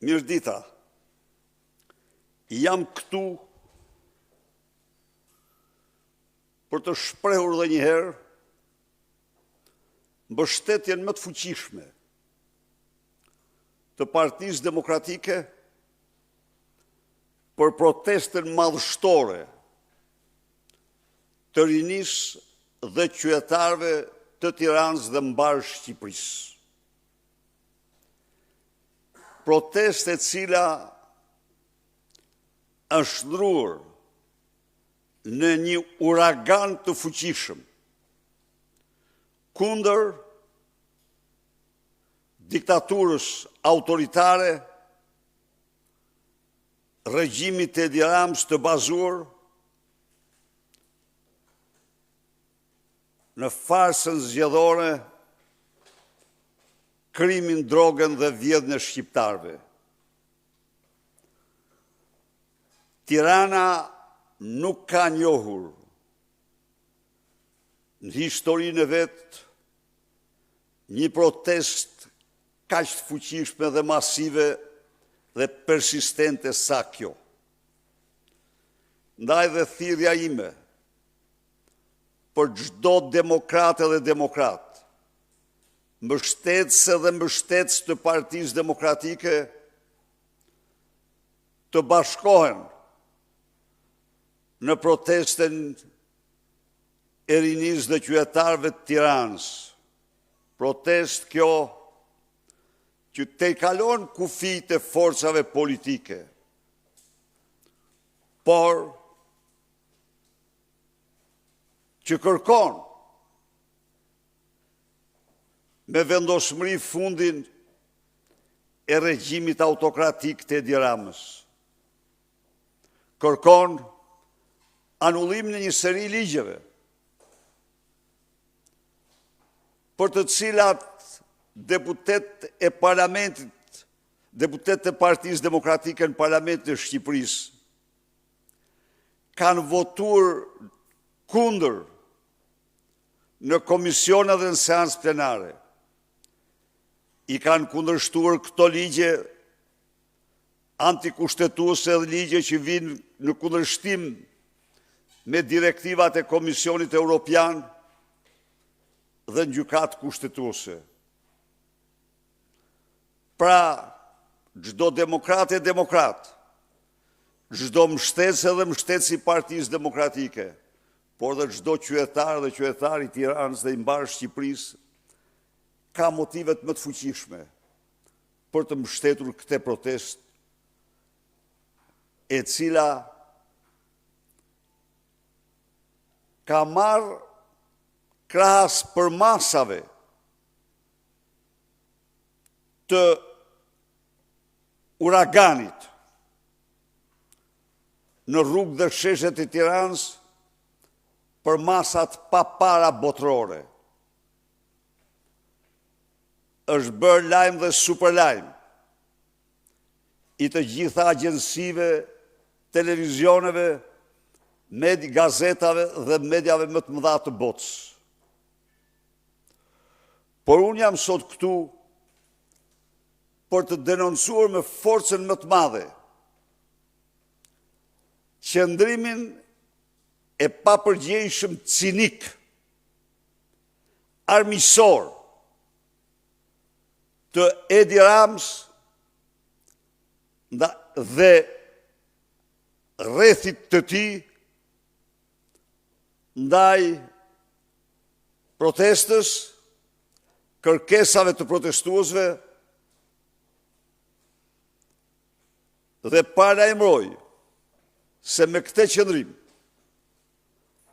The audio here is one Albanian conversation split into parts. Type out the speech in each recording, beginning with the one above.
Mirëdita, jam këtu për të shprehur dhe njëherë mbështetjen më të fuqishme të Partisë Demokratike për protestën madhështore të rinisë dhe qytetarëve të Tiranës dhe mbar Shqipërisë. Protestë e cila është ndruar në një uragan të fuqishëm kundër diktaturës autoritare, regjimit të Edi Ramës të bazuar në farsën zgjedhore, krimin, drogën dhe vjedhjen e shqiptarëve. Tirana nuk ka njohur në historinë e vet një protestë kaq të fuqishme dhe masive dhe persistente sa kjo. Ndaj dhe thirrja ime për çdo demokratë dhe demokrat, mbështetëse dhe mbështetës të Partisë Demokratike të bashkohen në protestën e rinisë dhe qytetarëve të Tiranës. Protestë kjo që tejkalon kufijtë e forcave politike, por që kërkon me vendosmëri fundin e regjimit autokratik të Edi Ramës. Kërkon anullim në një seri ligjeve, për të cilat deputet e parlamentit, deputet e Partisë Demokratike në Parlamentin e Shqipërisë, kanë votuar kundër në komisione dhe në seancë plenare. I kanë kundërshtuar këto ligje antikushtetuese dhe ligje që vinë në kundërshtim me direktivat e Komisionit Evropian dhe në gjykatë kushtetuese. Pra, çdo demokrat e demokrat, çdo mbështetëse dhe mbështetës i Partisë Demokratike, por dhe çdo qytetar dhe qytetar i Tiranës dhe i mbar Shqipërisë, ka motivet më të fuqishme për të mbështetur këtë protestë, e cila ka marrë krahas për masave të uraganit në rrugë dhe sheshet e Tiranës për masat pa para botërore. Është bërë lajm dhe super lajm i të gjitha agjensive, televizioneve, gazetave dhe mediave më të mëdha të botës. Por unë jam sot këtu për të denoncuar me forcën më të madhe qëndrimin e papërgjegjshëm cinik, armiqësor të Edi Ramës dhe rrethit të tij ndaj protestës, kërkesave të protestuesve dhe paralajmëroj se me këtë qëndrim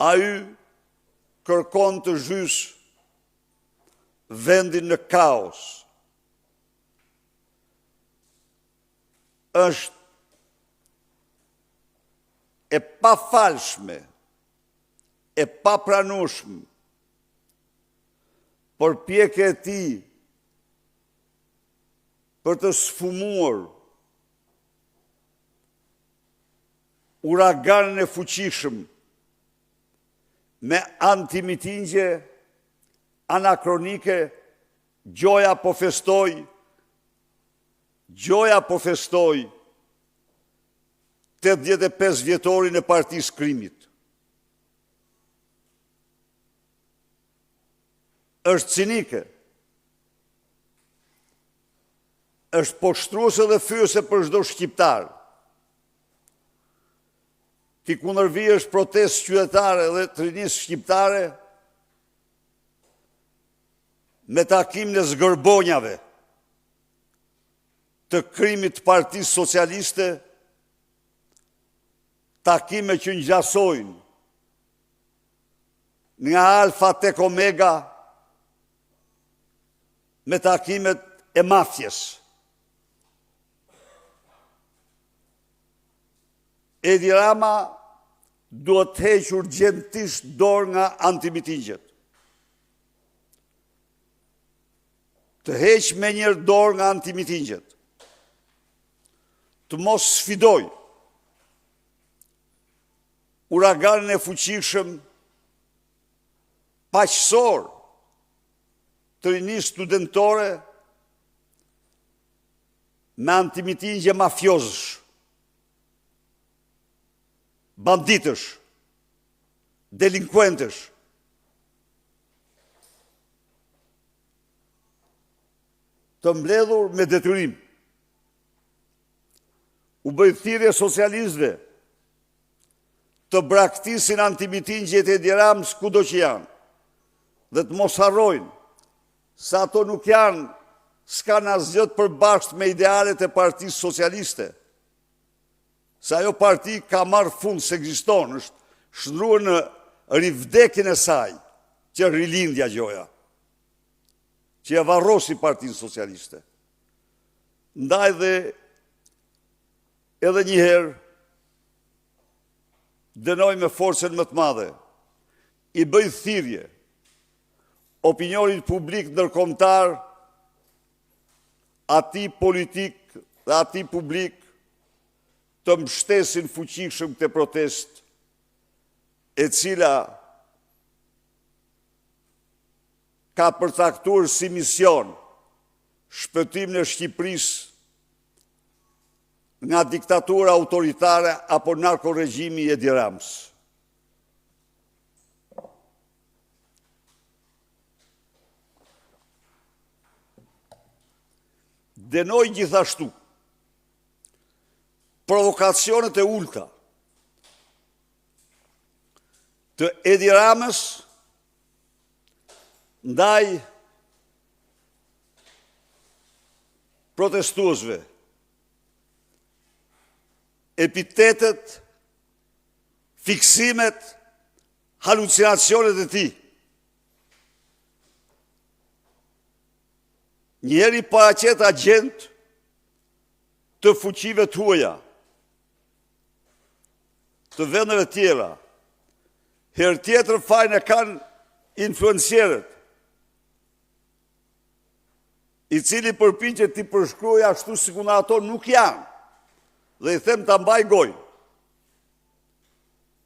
ai kërkon të zhysë vendin në kaos. Është e pafalshme, e papranueshme përpjekja e tij për të sfumuar uraganin e fuqishëm me antimitingje anakronike, gjoja po festoj Gjoja po festoi 85 vjetorin e Partisë Krimit. Është cinike. Është poshtruese dhe fyese për çdo shqiptar. Ti kundërvihesh protestë qytetare dhe të rinisë shqiptare me takimin e zgërbonjave të krimit të Partisë Socialiste, takime që ngjasojnë nga Alfa tek Omega me takimet e mafjes. Edi Rama duhet të heqë urgjentisht dorë nga antimitingjet. Të heqë me njërë dorë nga antimitingjet. Të mos sfidoj uraganin e fuqishëm paqësor të rinisë studentore me antimitingje mafiozësh, banditësh, delinkuentësh. Të mbledhur me detyrim. U bëj thirrje socialistëve të braktisin antimitingjet e Edi Ramës kudo që janë dhe të mos harrojnë se ato nuk janë, s'kan asgjë të përbashkët me idealet e Partisë Socialiste. Se ajo parti ka marrë fund se ekziston, është shndruar në rivdekjen e saj, që rilindja gjoja, që e varrosi Partinë Socialiste. Ndaj dhe edhe njëherë dënoj me forcën më të madhe, i bëj thirrje opinionit publik ndërkombëtar, atij politik dhe atij publik të mbështesin fuqishëm këtë protestë, e cila ka përcaktuar si mision shpëtimin e Shqipërisë nga diktatura autoritare apo narkoregjimi i Edi Ramës. Dënoj gjithashtu provokacionet e ulta të Edi Ramës ndaj protestuesve, epitetet, fiksimet, halucinacionet e tij. Njëri paraqet agent të fuqive të huaja, të vendeve tjera, herë tjetër fajin e kanë influencierët, i cili përpiqet t'i përshkruajë ashtu sikur ato nuk janë, dhe i them ta mbaj gojë,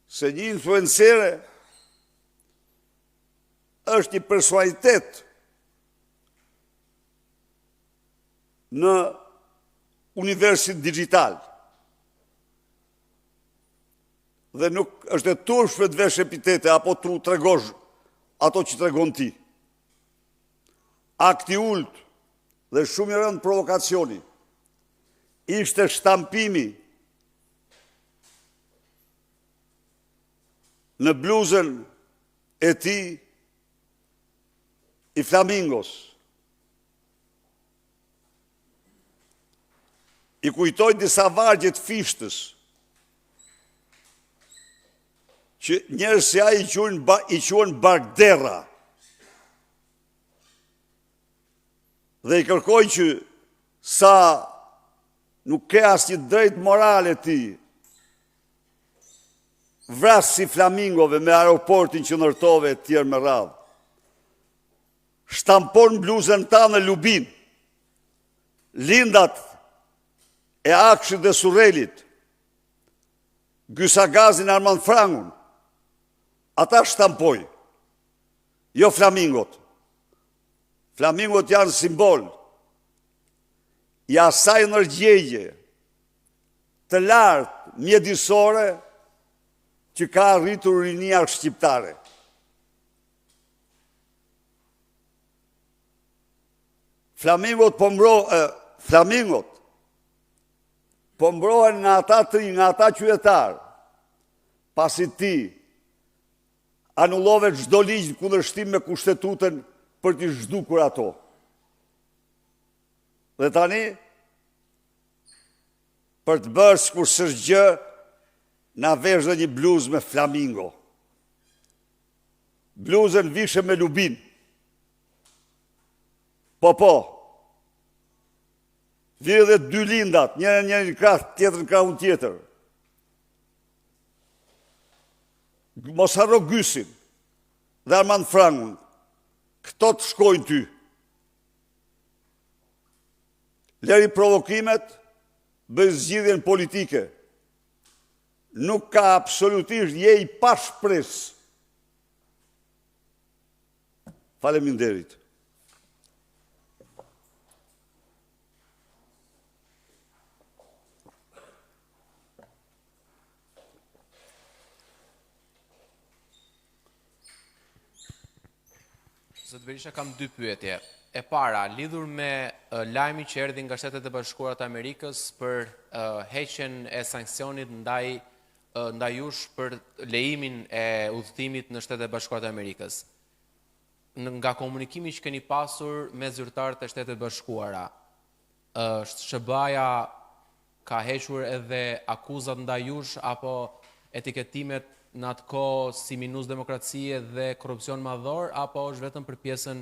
se një influencere është një personalitet në universin digital. Dhe nuk është e turpshme të vesh epitete apo të tregosh ato që tregon ti. Akti ult dhe shumë i rënd provokacioni ishte shtampimi në bluzën e tij i flamingos. I kujtoj disa vargje të fishtës, që njerëz si ai i quajnë barkderra. Dhe i kërkoj që sa nuk ke asnjë drejt morale ti, vras si flamingove me aeroportin që ndërtove e tjerë me radhë. Shtampon bluzën tanë Lubin, lindat e Akshit dhe Surrelit, Gysagazin Armand Frangun, ata shtampoj, jo flamingot. Flamingot janë simbol. i asaj ndërgjegje të lartë mjedisore që ka arritur rinia shqiptare. Flamingot po mbrohen nga ata qytetarë, pasi ti anullove çdo ligj në kundërshtim me kushtetutën për t'i zhdukur ato. Dhe tani, për të bërë sikur s'është gjë, na vesh dhe një bluzë me flamingo. Bluzën vishe me lubin. Po. Vire dhe dy lindat, njërin një krah, tjetër në krahun tjetër. Mos harro Gysin dhe Armand Frangun. Këto të shkojnë ty. Leri provokimet, bëj zgjidhjen politike. Nuk ka absolutisht, je i pa shpresë. Faleminderit. Zot Berisha, kam dy pyetje. E para, lidhur me lajmi që erdhi nga Shtetet e Bashkuara të Amerikës për heqjen e sanksionit ndaj jush për lejimin e udhëtimit në Shtetet e Bashkuara të Amerikës. Nga komunikimi që keni pasur me zyrtarët e Shtetet e Bashkuara, SBA-ja ka hequr edhe akuzat ndaj jush apo etiketimet në atë kohë si minus demokracie dhe korrupsion madhor, apo është vetëm për pjesën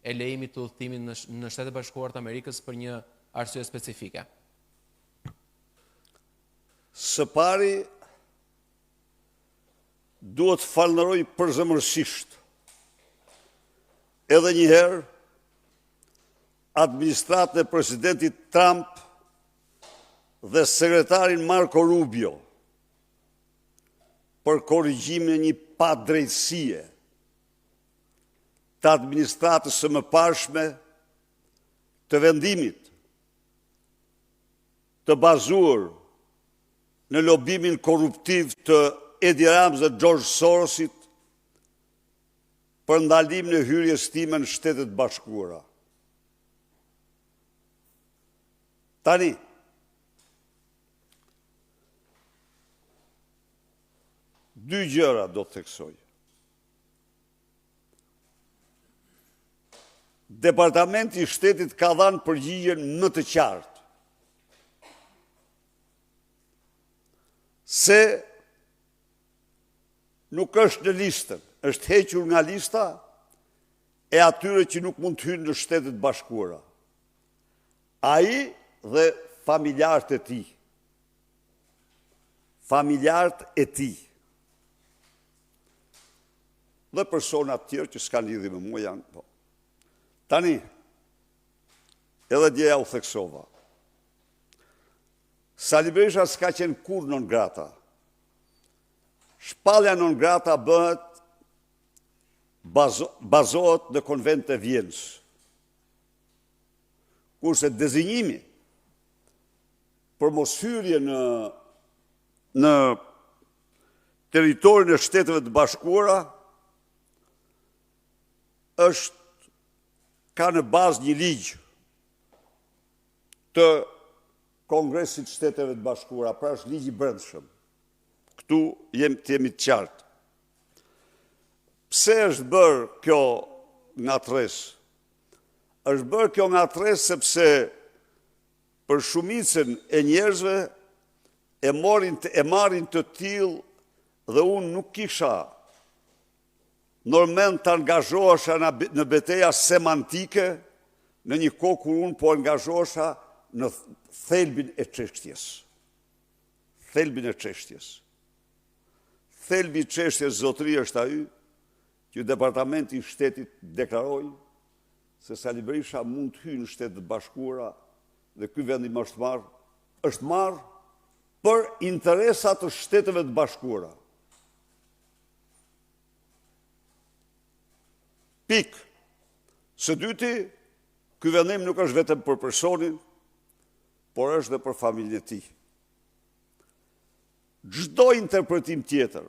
e lejimit të udhëtimit në Shtetet e Bashkuara të Amerikës për një arsye specifike? Së pari, duhet falënderoj përzemërsisht edhe një herë administratën e presidentit Trump dhe sekretarin Marco Rubio për korrigjimin e një padrejtësie të administratës së mëparshme të vendimit të bazuar në lobimin korruptiv të Edi Rams dhe George Sorosit për ndalimin e hyrjes time në Shtetet Bashkuara. Tani, dy gjëra do të theksoj. Departamenti i Shtetit ka dhënë përgjigjen më të qartë se nuk është në listën, është hequr nga lista e atyre që nuk mund të hyjnë në Shtetet Bashkuara. Ai dhe familjarët e tij. Familjarët e tij. Dhe personat tjerë që s'kan lidhje me mua janë po. Tani, edhe djeja u theksova. Sali Berisha s'ka qenë kur non grata. Shpallja non grata bazohet në konvent të Vjenës. Kurse dezinjimi për mos hyrje në territorin e Shteteve të Bashkuara ka në bazë një ligj të Kongresit Shteteve të Bashkuara, pra është ligj i brendshëm. Këtu jemi të qartë. Pse është bërë kjo ngatres? Është bërë kjo ngatres sepse për shumicën e njerëzve e marrin të tillë dhe unë nuk kisha normal të angazhohesha në beteja semantike në një kohë kur unë po angazhohesha në thelbin e çështjes. Thelbin e çështjes. Thelbi i çështjes zotëri është ai që Departamenti i Shtetit deklaroi se Sali Berisha mund të hyjë në Shtetet e Bashkuara dhe ky vendim është marrë për interesat të Shteteve të Bashkuara. Pikë. Së dyti, ky vendim nuk është vetëm për personin, por është dhe për familjen e tij. Çdo interpretim tjetër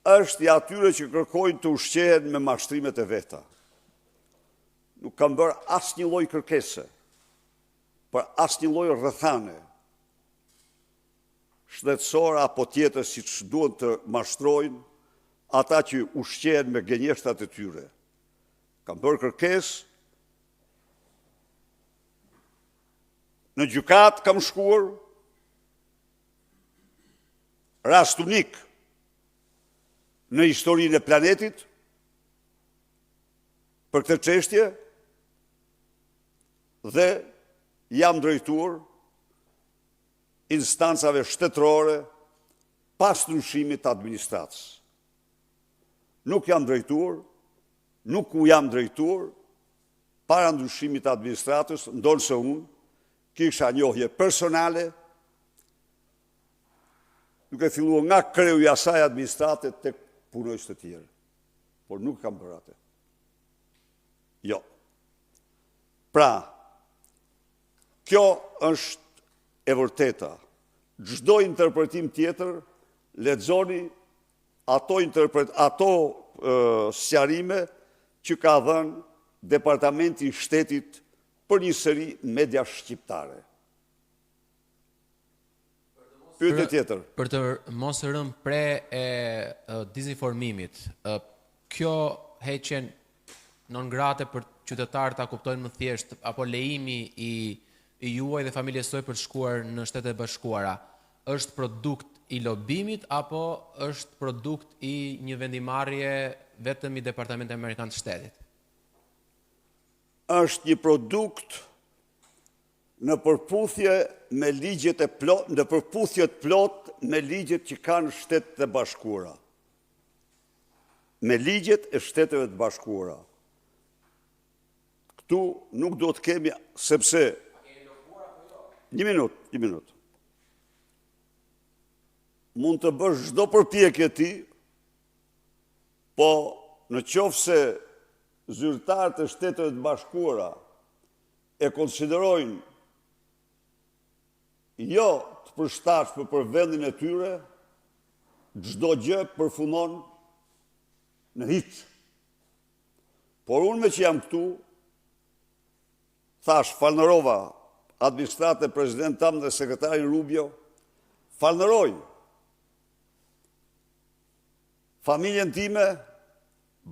është i atyre që kërkojnë të ushqehen me mashtrimet e veta. Nuk kam bërë asnjë lloj kërkese për asnjë lloj rrethane shtetësore apo tjetër siç duhet të mashtrojnë ata që ushqehen me gënjeshtat e tyre. Kam bërë kërkesë, në gjykat kam shkuar, rast unik në historinë e planetit për këtë çështje dhe jam drejtuar instancave shtetërore pas ndryshimit të administratës. Nuk u jam drejtuar para ndryshimit të administratës, ndonse unë kisha njohje personale, duke filluar nga kreu i asaj administrate tek punojës të tjerë. Por nuk kam bërë atë. Jo. Pra, kjo është e vërteta. Çdo interpretim tjetër, lexoni ato sqarime që ka dhënë Departamenti i Shtetit për një seri media shqiptare. Pyetje tjetër. Për të mos rënë pre e dezinformimit, kjo heqjen non grate për qytetarët ta kuptojnë më thjesht, apo lejimi i juaj dhe familjes së për të shkuar në Shtetet e Bashkuara, është produkt i lobimit apo është produkt i një vendimarrje vetëm i Departamentit Amerikan të Shtetit? Është një produkt në përputhje me ligjet e plot, në përputhje të plot me ligjet që kanë Shtetet e Bashkuara. Me ligjet e Shteteve të Bashkuara. Këtu nuk do të kemi, sepse... Një minut. Mund të bësh çdo përpjekje ti, po në qoftë se zyrtarët e Shteteve të Bashkuara e konsiderojnë jo të përshtatshme për vendin e tyre, çdo gjë përfundon në hiç. Por unë me që jam këtu, thash, falënderova administratën e president tam dhe sekretarin Rubio, falënderoj familjen time,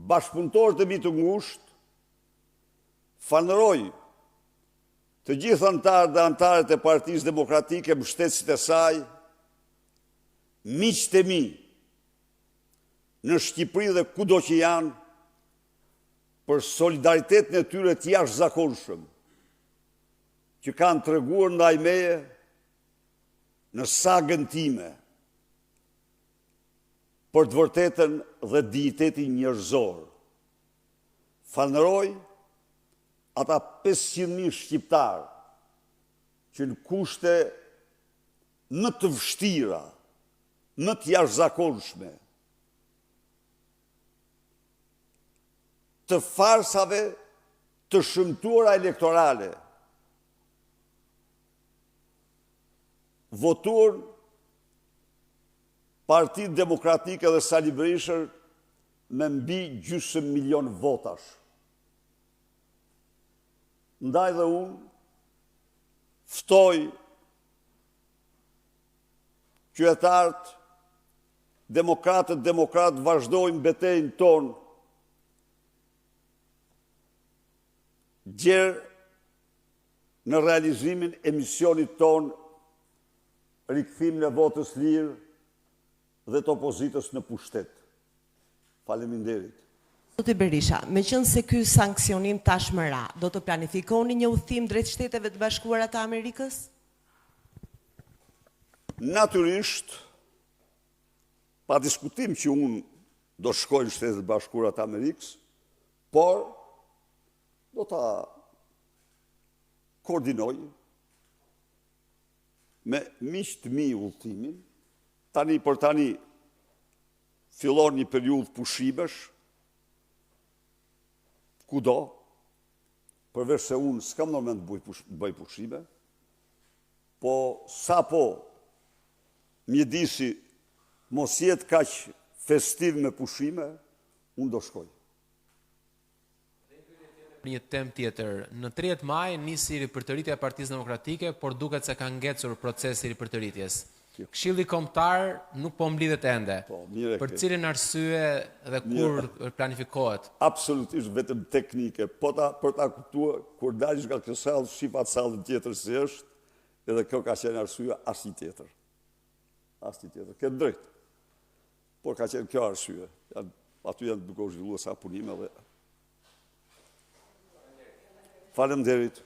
bashkëpunëtorët e mi të ngushtë, falënderoj të gjithë antarët dhe antarët e Partisë Demokratike, mbështetësit e saj, miqtë e mi në Shqipëri dhe kudo që janë, për solidaritetin e tyre të jashtëzakonshëm që kanë treguar ndaj meje në sagën time për të vërtetën dhe dignitetin njerëzor. Falënderoj ata 500.000 shqiptarë që në kushte më të vështira, më të jashtëzakonshme, të farsave të shëmtuara elektorale, votuar Partitë Demokratike dhe Sali Berishër me mbi 500.000 votash. Ndaj dhe unë ftoj qytetarët demokratë vazhdojnë betejën tonë gjerë në realizimin e misionit tonë rikthim në votës lirë dhe të opozitës në pushtet. Faleminderit. Zoti Berisha, meqense ky sankcionim tashmë ra, do të planifikoni një udhëtim drejt Shteteve të Bashkuara të Amerikës? Natyrisht, pa diskutim që unë do shkoj në Shtetet e Bashkuara të Amerikës, por do ta koordinoj me miqtë mi udhëtimin. Tani për tani fillon një periudhë pushimesh kudo, përveç se unë s'kam normal të bëj pushime, po sa po mjedisi mos jetë kaq festiv me pushime, unë do shkoj. Një temë tjetër, në 30 maj nisi ripërtëritja e Partisë Demokratike, por duket se ka ngecur procesi i ripërtëritjes. Këshilli Kombëtar nuk po mblidhet ende. Për cilin arsye dhe kur planifikohet? Absolutisht vetëm teknike, për ta kuptuar, kur dalësh nga kjo sallë, shifat sallën tjetër si është, edhe kjo ka qenë arsye asnjë tjetër. Asnjë tjetër, ke drejt. Por ka qenë kjo arsye. Aty janë duke u zhvilluar sa punime dhe faleminderit.